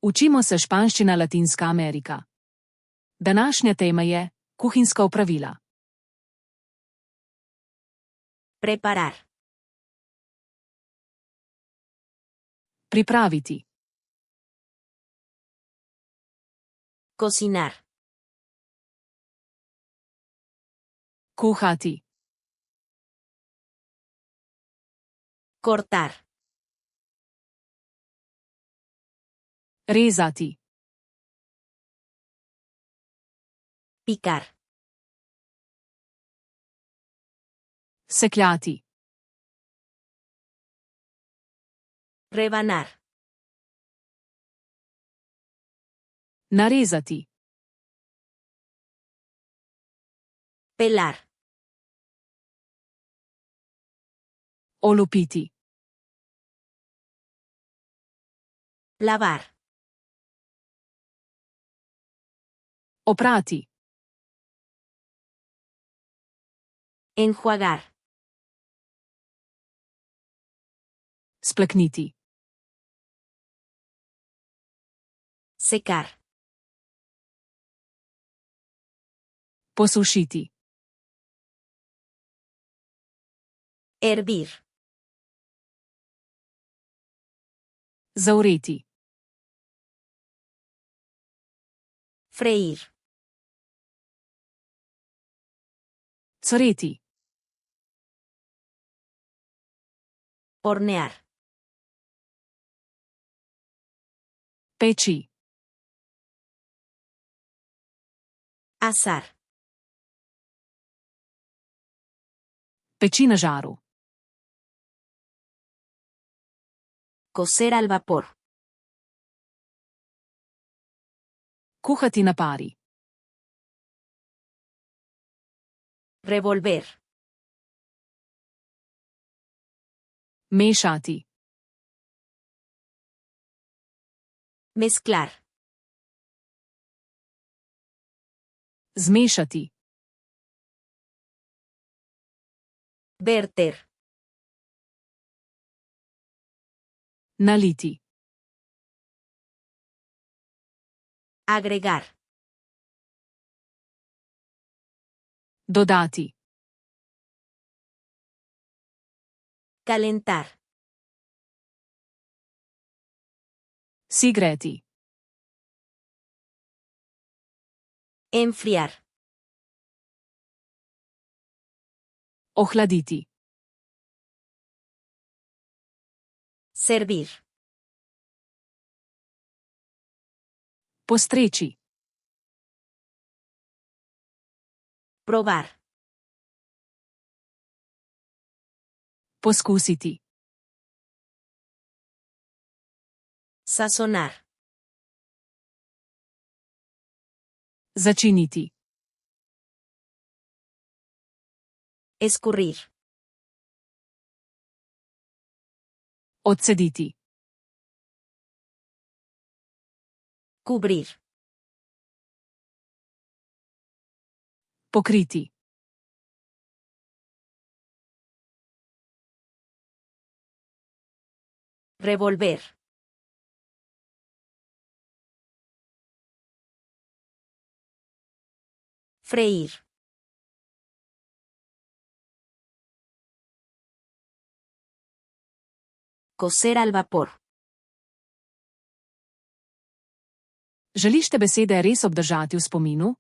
Učimo se španščina Latinska Amerika. Današnja tema je kuhinjska opravila. Preparar. Pripraviti. Cocinar. Kuhati. Cortar. Rezati. Picar. Sekljati. Rebanar. Narezati. Pelar. Olupiti. Lavar. Oprati. Enjuagar. Splakniti. Secar. Posušiti. Hervir. Zavreti. Freír. Coreti. Hornear. Peči. Asar. Peči na žaru. Cocer al vapor. Kuhati na pari. Revolver. Mešati. Mezclar. Zmešati. Verter. Naliti. Agregar. Dodati. Calentar. Sigreti. Enfriar. Ohladiti. Servir. Postreči. Probar. Poskusiti. Sazonar. Začiniti. Escurrir. Odcediti. Cubrir. Pokriti. Revolver. Freír. Cocer al vapor. Želiš te besede res obdržati v spominu?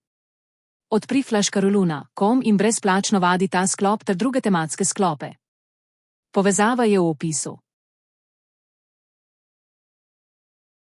Odpri flashkaroluna.com in brezplačno vadi ta sklop ter druge tematske sklope. Povezava je v opisu.